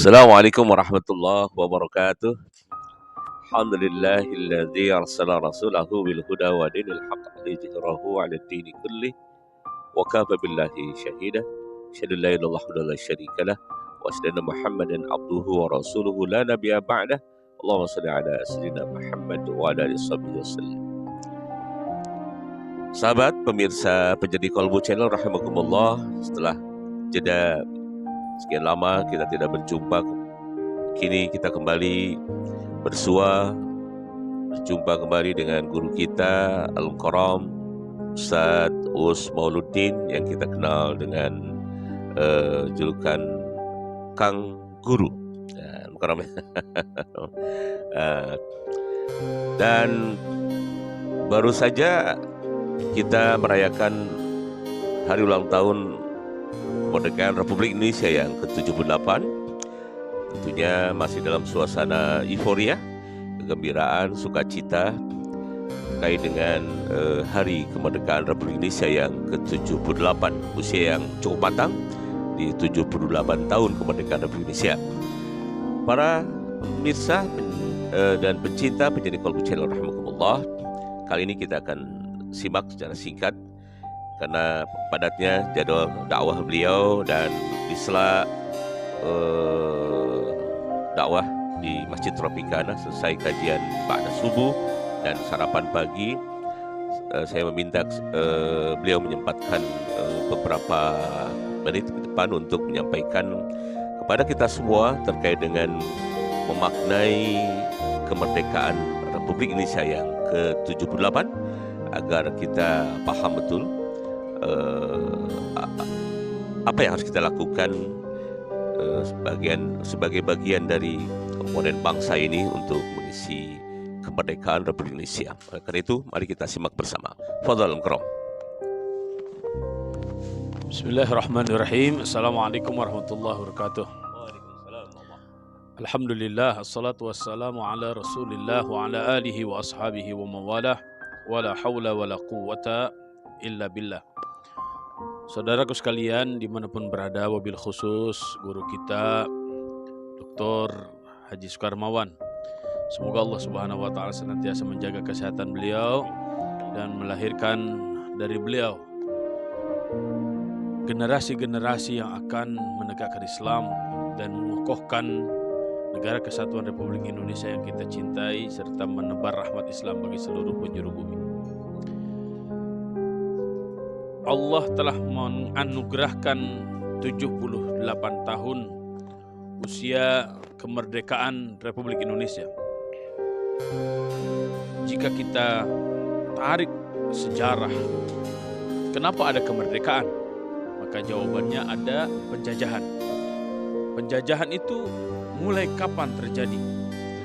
Assalamualaikum warahmatullahi wabarakatuh. Alhamdulillahilladzi arsala rasulahu bil huda wa dinil haqq liyudhhirahu 'ala ad-dini kullih wa kafa billahi shahida. Asyhadu an la ilaha illallah wa la syarika lah wa asyhadu anna Muhammadan abduhu wa rasuluhu la nabiyya ba'dah. Allahumma shalli ala sayyidina Muhammad wa ala alihi wasallam. Sahabat pemirsa penjadi Kolbu Channel rahimakumullah, setelah jeda sekian lama kita tidak berjumpa, kini kita kembali berjumpa kembali dengan guru kita Al-Mukarram Ustaz Us Mauluddin yang kita kenal dengan julukan Kang Guru. Al-Mukarram. Dan baru saja kita merayakan hari ulang tahun kemerdekaan Republik Indonesia yang ke-78. Tentunya masih dalam suasana euforia, kegembiraan, sukacita terkait dengan hari kemerdekaan Republik Indonesia yang ke-78, usia yang cukup matang di 78 tahun kemerdekaan Republik Indonesia. Para pemirsa dan pencinta penjadi Kolbu Channel rahimakumullah, kali ini kita akan simak secara singkat karena padatnya jadwal dakwah beliau, dan di sela dakwah di Masjid Tropicana selesai kajian ba'da subuh dan sarapan pagi, saya meminta beliau menyempatkan beberapa menit ke depan untuk menyampaikan kepada kita semua terkait dengan memaknai kemerdekaan Republik Indonesia yang ke-78 agar kita paham betul apa yang harus kita lakukan sebagai bagian dari komponen bangsa ini untuk mengisi kemerdekaan Republik Indonesia. Oleh karena itu, mari kita simak bersama. Fadhal Al-Mukarram. Bismillahirrahmanirrahim. Assalamualaikum warahmatullahi wabarakatuh. Alhamdulillah, assalatu wassalamu ala rasulillah wa ala alihi wa ashabihi wa mawalah, wa la hawla wa la quwwata illa billah. Saudaraku sekalian dimanapun berada, wabil khusus guru kita Dr. Haji Sukarmawan, semoga Allah Subhanahu wa Ta'ala senantiasa menjaga kesehatan beliau dan melahirkan dari beliau generasi-generasi yang akan menegakkan Islam dan mengokohkan negara kesatuan Republik Indonesia yang kita cintai, serta menebar rahmat Islam bagi seluruh penjuru bumi. Allah telah menganugerahkan 78 tahun usia kemerdekaan Republik Indonesia. Jika kita tarik sejarah, kenapa ada kemerdekaan? Maka jawabannya ada penjajahan. Penjajahan itu mulai kapan terjadi?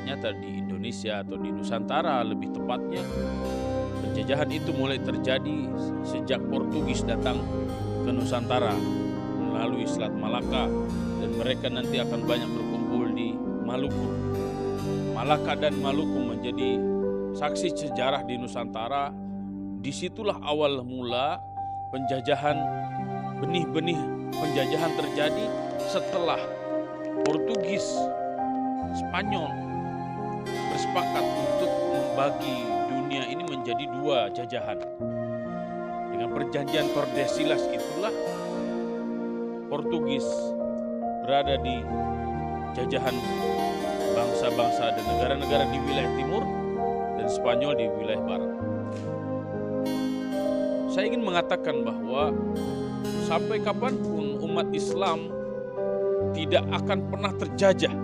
Ternyata di Indonesia atau di Nusantara lebih tepatnya, penjajahan itu mulai terjadi sejak Portugis datang ke Nusantara melalui Selat Malaka, dan mereka nanti akan banyak berkumpul di Maluku. Malaka dan Maluku menjadi saksi sejarah di Nusantara. Disitulah awal mula penjajahan, benih-benih penjajahan terjadi setelah Portugis, Spanyol bersepakat untuk membagi dunia ini menjadi dua jajahan. Dengan perjanjian Tordesillas itulah Portugis berada di jajahan bangsa-bangsa dan negara-negara di wilayah timur dan Spanyol di wilayah barat. Saya ingin mengatakan bahwa sampai kapanpun umat Islam tidak akan pernah terjajah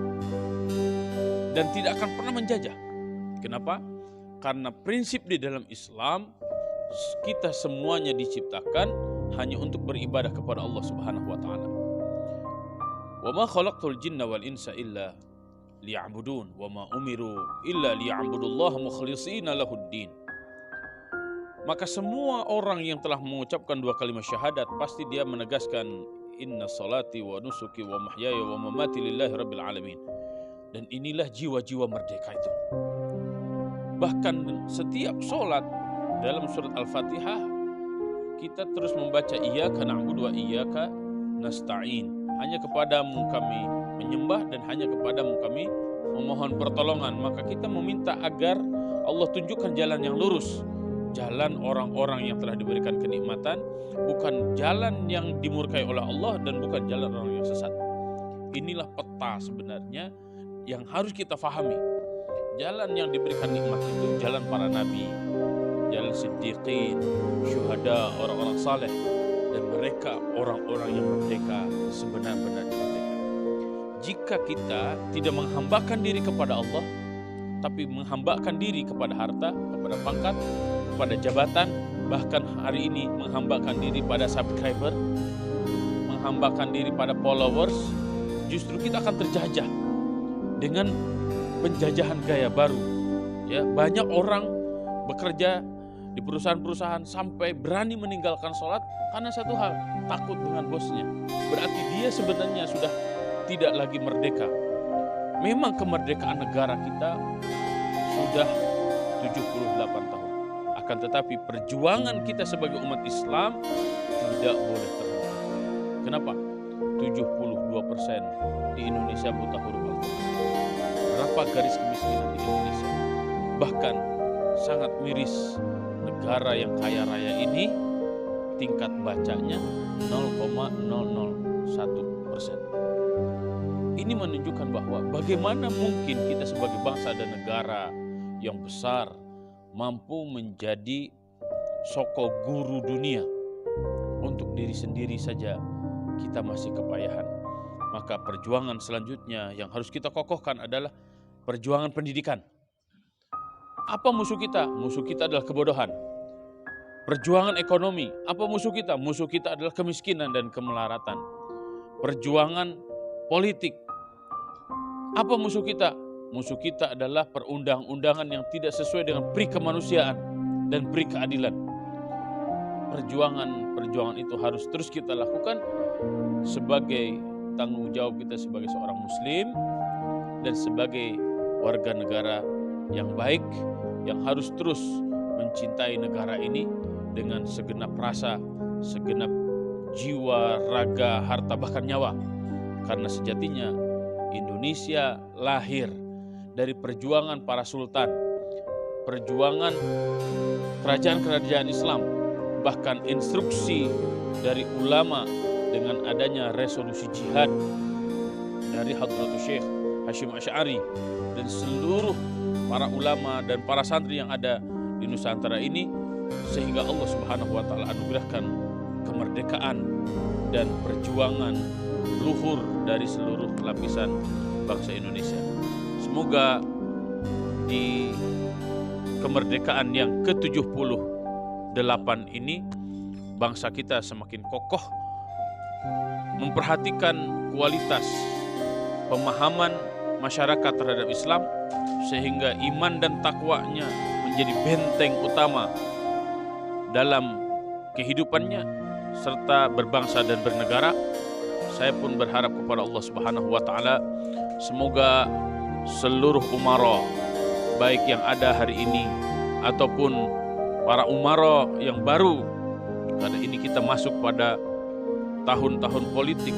dan tidak akan pernah menjajah. Kenapa? Karena prinsip di dalam Islam, kita semuanya diciptakan hanya untuk beribadah kepada Allah Subhanahu wa Ta'ala. Wa ma khalaqtul jinna wal insa illa liya'budun wa ma umiru illa liya'budullaha mukhlishina lahuddin. Maka semua orang yang telah mengucapkan dua kalimat syahadat pasti dia menegaskan inna salati wa nusuki wa mahyaya wa mamati lillahi rabbil alamin. Dan inilah jiwa-jiwa merdeka itu. Bahkan setiap sholat dalam surat Al-Fatihah kita terus membaca iyyaka na'budu wa iyyaka nasta'in. Hanya kepadamu kami menyembah dan hanya kepadamu kami memohon pertolongan. Maka kita meminta agar Allah tunjukkan jalan yang lurus, jalan orang-orang yang telah diberikan kenikmatan, bukan jalan yang dimurkai oleh Allah dan bukan jalan orang yang sesat. Inilah peta sebenarnya yang harus kita fahami. Jalan yang diberikan nikmat itu jalan para nabi, jalan siddiqin, syuhada, orang-orang saleh, dan mereka orang-orang yang merdeka, sebenar-benarnya merdeka. Jika kita tidak menghambakan diri kepada Allah, tapi menghambakan diri kepada harta, kepada pangkat, kepada jabatan, bahkan hari ini menghambakan diri pada subscriber, menghambakan diri pada followers, justru kita akan terjajah dengan penjajahan gaya baru. Ya, banyak orang bekerja di perusahaan-perusahaan sampai berani meninggalkan sholat karena satu hal, takut dengan bosnya. Berarti dia sebenarnya sudah tidak lagi merdeka. Memang kemerdekaan negara kita sudah 78 tahun. Akan tetapi perjuangan kita sebagai umat Islam tidak boleh terhenti. Kenapa? 72% di Indonesia buta huruf Al-Quran. Berapa garis kemiskinan di Indonesia? Bahkan sangat miris, negara yang kaya raya ini tingkat bacanya 0,001%. Ini menunjukkan bahwa bagaimana mungkin kita sebagai bangsa dan negara yang besar mampu menjadi soko guru dunia. Untuk diri sendiri saja kita masih kepayahan. Maka perjuangan selanjutnya yang harus kita kokohkan adalah perjuangan pendidikan. Apa musuh kita? Musuh kita adalah kebodohan. Perjuangan ekonomi. Apa musuh kita? Musuh kita adalah kemiskinan dan kemelaratan. Perjuangan politik. Apa musuh kita? Musuh kita adalah perundang-undangan yang tidak sesuai dengan pri kemanusiaan dan pri keadilan. Perjuangan itu harus terus kita lakukan sebagai tanggung jawab kita sebagai seorang muslim dan sebagai warga negara yang baik yang harus terus mencintai negara ini dengan segenap rasa, segenap jiwa, raga, harta, bahkan nyawa. Karena sejatinya Indonesia lahir dari perjuangan para sultan, perjuangan kerajaan-kerajaan Islam, bahkan instruksi dari ulama dengan adanya resolusi jihad dari Hadratus Syekh Hashim Asy'ari dan seluruh para ulama dan para santri yang ada di Nusantara ini, sehingga Allah Subhanahu wa taala anugerahkan kemerdekaan dan perjuangan luhur dari seluruh lapisan bangsa Indonesia. Semoga di kemerdekaan yang ke-78 ini bangsa kita semakin kokoh memperhatikan kualitas pemahaman masyarakat terhadap Islam sehingga iman dan takwanya menjadi benteng utama dalam kehidupannya serta berbangsa dan bernegara. Saya pun berharap kepada Allah Subhanahu wa taala semoga seluruh umara baik yang ada hari ini ataupun para umara yang baru, karena ini kita masuk pada tahun-tahun politik,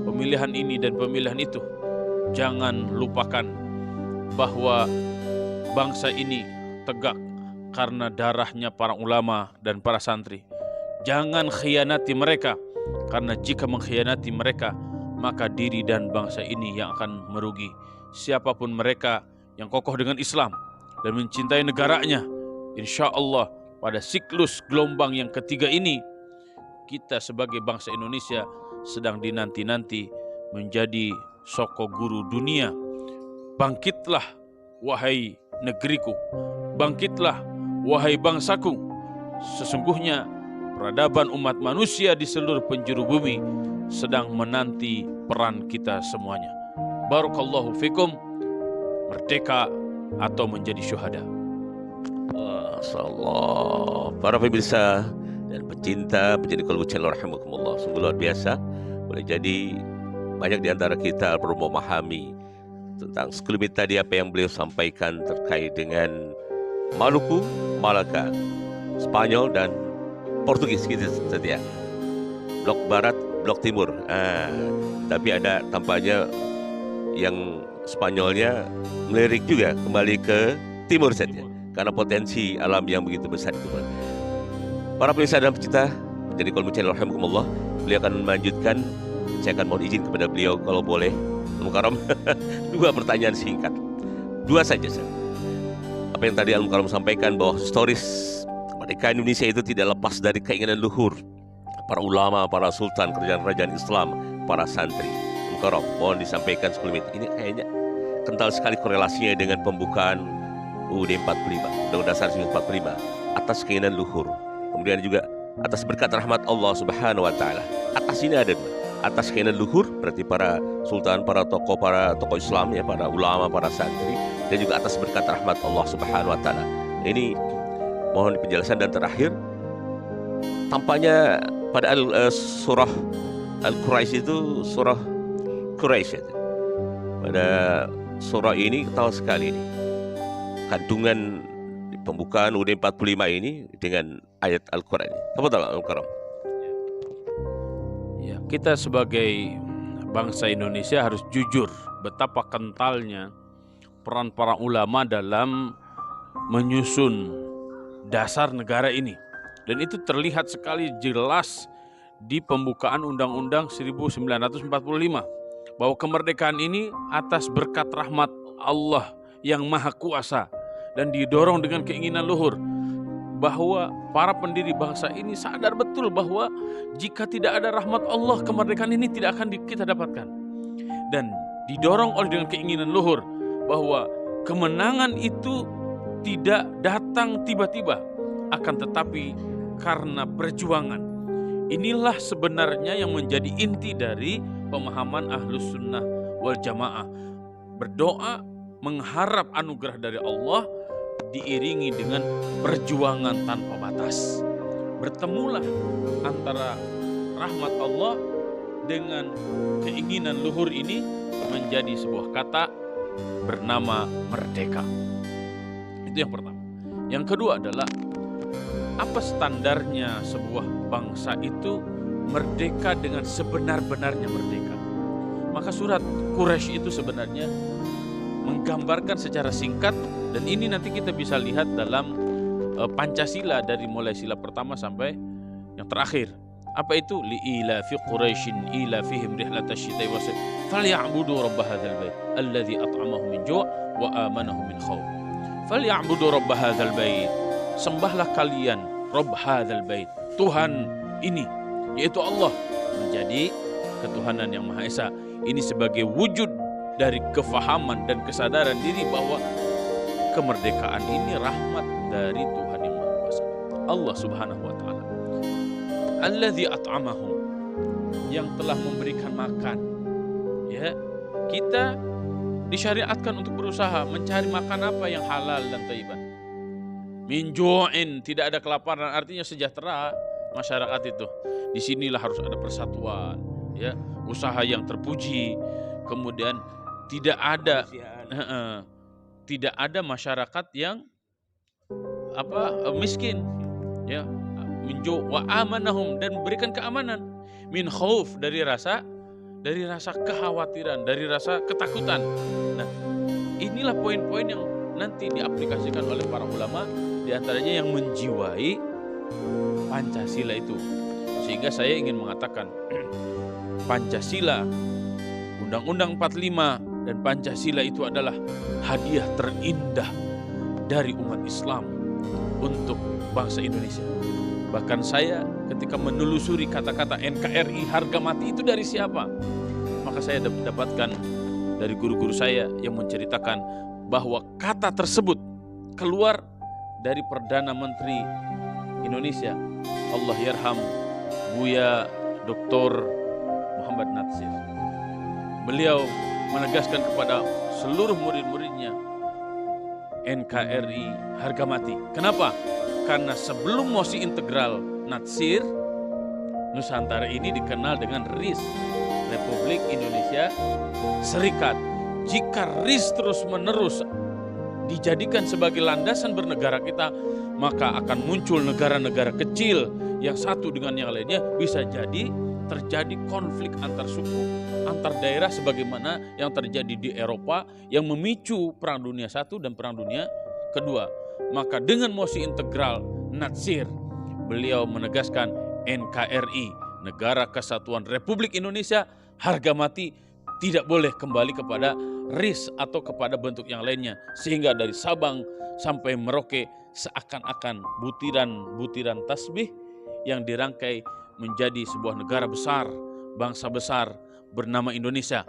pemilihan ini dan pemilihan itu, jangan lupakan bahwa bangsa ini tegak karena darahnya para ulama dan para santri. Jangan khianati mereka, karena jika mengkhianati mereka maka diri dan bangsa ini yang akan merugi. Siapapun mereka yang kokoh dengan Islam dan mencintai negaranya, insya Allah pada siklus gelombang yang ketiga ini kita sebagai bangsa Indonesia sedang dinanti-nanti menjadi soko guru dunia. Bangkitlah wahai negeriku, bangkitlah wahai bangsaku. Sesungguhnya peradaban umat manusia di seluruh penjuru bumi sedang menanti peran kita semuanya. Barakallahu fikum. Merdeka atau menjadi syuhada. Masyaallah. Para pemirsa dan pecinta Kolbu Channel rahimakumullah, sungguh luar biasa. Boleh jadi banyak di antara kita perlu memahami tentang sekelumit tadi apa yang beliau sampaikan terkait dengan Maluku, Malaka, Spanyol dan Portugis gitu saja. Blok Barat, Blok Timur. Tapi ada tampaknya yang Spanyolnya melirik juga kembali ke timur saja, karena potensi alam yang begitu besar itu. Para pemirsa dan pecinta jadi Kolbu Channel rahimakumullah, beliau akan melanjutkan. Saya akan mohon izin kepada beliau kalau boleh, Al-Mukarram, 2 pertanyaan singkat, 2 saja. Apa yang tadi Al-Mukarram sampaikan bahwa historis kemerdekaan Indonesia itu tidak lepas dari keinginan luhur para ulama, para sultan, kerajaan-kerajaan Islam, para santri. Al-Mukarram, mohon disampaikan sebelum itu. Ini kayaknya kental sekali korelasinya dengan pembukaan UUD 45, Undang-Undang Dasar 1945, atas keinginan luhur. Kemudian juga atas berkat rahmat Allah Subhanahu wa taala. Atas ini ada 2. Atas keinginan luhur berarti para sultan, para tokoh Islam ya, para ulama, para santri, dan juga atas berkat rahmat Allah Subhanahu wa taala. Ini mohon penjelasan. Dan terakhir, tampaknya pada surah Al-Quraisy itu surah Quraisy. Pada surah ini tahu sekali ini kandungan pembukaan UUD 45 ini dengan ayat Al-Quran ini. Tafadhal Al-Karam. Ya, kita sebagai bangsa Indonesia harus jujur betapa kentalnya peran para ulama dalam menyusun dasar negara ini. Dan itu terlihat sekali jelas di pembukaan Undang-Undang 1945 bahwa kemerdekaan ini atas berkat rahmat Allah yang Maha Kuasa dan didorong dengan keinginan luhur, bahwa para pendiri bangsa ini sadar betul bahwa jika tidak ada rahmat Allah, kemerdekaan ini tidak akan kita dapatkan. Dan didorong oleh dengan keinginan luhur bahwa kemenangan itu tidak datang tiba-tiba, akan tetapi karena perjuangan. Inilah sebenarnya yang menjadi inti dari pemahaman Ahlus Sunnah wal Jamaah. Berdoa mengharap anugerah dari Allah diiringi dengan perjuangan tanpa batas. Bertemulah antara rahmat Allah dengan keinginan luhur ini menjadi sebuah kata bernama merdeka. Itu yang pertama. Yang kedua adalah apa standarnya sebuah bangsa itu merdeka dengan sebenar-benarnya merdeka. Maka surat Quraisy itu sebenarnya menggambarkan secara singkat, dan ini nanti kita bisa lihat dalam Pancasila dari mulai sila pertama sampai yang terakhir. Apa itu? Li'ilafi Quraisyin ilafihim rihlatash shita'i was sayf falyabudu rabb hadzal bait alladzi at'amahum min ju' wa amanahum min khauf. Falyabudu rabb hadzal bait. Sembahlah kalian rabb hadzal bait, Tuhan ini, yaitu Allah, menjadi ketuhanan yang Maha Esa. Ini sebagai wujud dari kefahaman dan kesadaran diri bahwa kemerdekaan ini rahmat dari Tuhan yang Maha Kuasa, Allah Subhanahu wa taala. Alladzi at'amahum, yang telah memberikan makan. Ya, kita disyariatkan untuk berusaha mencari makan apa yang halal dan thayyiban. Min ju'in, tidak ada kelaparan, artinya sejahtera masyarakat itu. Disinilah harus ada persatuan, ya, usaha yang terpuji. Kemudian tidak ada masyarakat yang miskin, ya, minju wa amanahum, dan berikan keamanan, min khauf, dari rasa kekhawatiran, dari rasa ketakutan. Nah, inilah poin-poin yang nanti diaplikasikan oleh para ulama, diantaranya yang menjiwai Pancasila itu. Sehingga saya ingin mengatakan Pancasila, Undang-Undang 45 dan Pancasila itu adalah hadiah terindah dari umat Islam untuk bangsa Indonesia. Bahkan saya ketika menelusuri kata-kata NKRI harga mati itu dari siapa, maka saya dapatkan dari guru-guru saya yang menceritakan bahwa kata tersebut keluar dari Perdana Menteri Indonesia, Allah yarham, Buya Dr. Muhammad Natsir. Beliau menegaskan kepada seluruh murid-muridnya, NKRI harga mati. Kenapa? Karena sebelum mosi integral Natsir, Nusantara ini dikenal dengan RIS, Republik Indonesia Serikat. Jika RIS terus-menerus dijadikan sebagai landasan bernegara kita, maka akan muncul negara-negara kecil yang satu dengan yang lainnya bisa jadi terjadi konflik antar suku, antar daerah sebagaimana yang terjadi di Eropa yang memicu Perang Dunia I dan Perang Dunia II. Maka dengan mosi integral Natsir, beliau menegaskan NKRI, Negara Kesatuan Republik Indonesia, harga mati tidak boleh kembali kepada RIS atau kepada bentuk yang lainnya. Sehingga dari Sabang sampai Merauke seakan-akan butiran-butiran tasbih yang dirangkai menjadi sebuah negara besar, bangsa besar bernama Indonesia.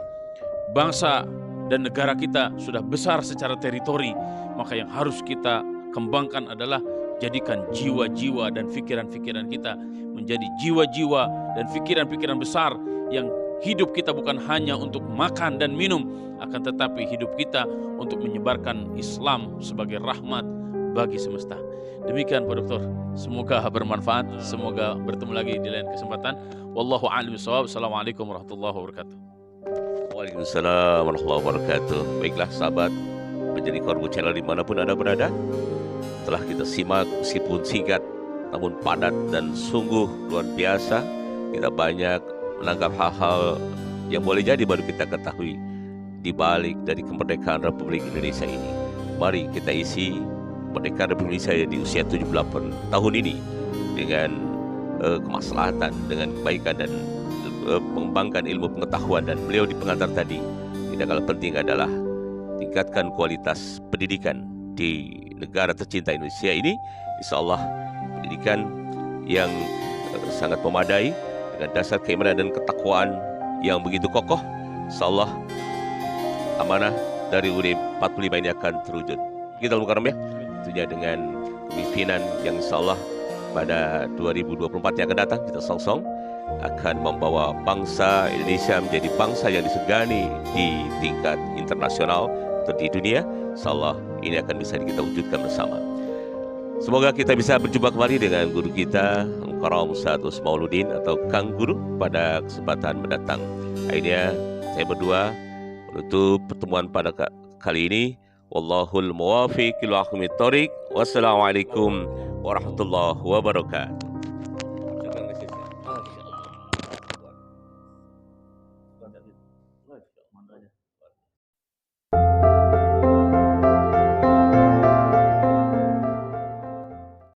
Bangsa dan negara kita sudah besar secara teritori, maka yang harus kita kembangkan adalah jadikan jiwa-jiwa dan pikiran-pikiran kita menjadi jiwa-jiwa dan pikiran-pikiran besar yang hidup kita bukan hanya untuk makan dan minum, akan tetapi hidup kita untuk menyebarkan Islam sebagai rahmat bagi semesta. Demikian Pak Dokter, semoga bermanfaat, semoga bertemu lagi di lain kesempatan. Wallahu a'lam bishawab. Assalamualaikum warahmatullahi wabarakatuh. Waalaikumsalam warahmatullahi wabarakatuh. Baiklah sahabat menjadi Korbu Channel dimanapun Anda berada, telah kita simak meskipun singkat namun padat dan sungguh luar biasa. Kita banyak menangkap hal-hal yang boleh jadi baru kita ketahui di balik dari kemerdekaan Republik Indonesia ini. Mari kita isi kemerdekaan Republik Indonesia di usia 78 tahun ini dengan kemaslahatan, dengan kebaikan dan mengembangkan ilmu pengetahuan. Dan beliau di pengantar tadi, tidak kalah penting adalah tingkatkan kualitas pendidikan di negara tercinta Indonesia ini. Insya Allah pendidikan yang sangat memadai dengan dasar keimanan dan ketakwaan yang begitu kokoh. Insya Allah amanah dari UUD 45 ini akan terwujud. Kita mukarram ya, tentunya dengan kepemimpinan yang insya Allah pada 2024 yang akan datang kita song-song akan membawa bangsa Indonesia menjadi bangsa yang disegani di tingkat internasional atau di dunia. Insya Allah ini akan bisa kita wujudkan bersama. Semoga kita bisa berjumpa kembali dengan guru kita Al-Mukarram Ustaz Mauluddin atau Kang Guru pada kesempatan mendatang. Akhirnya saya berdua menutup pertemuan pada kali ini. Wallahul muwafiq ila aqwamit thoriq. Wassalamualaikum warahmatullahi wabarakatuh.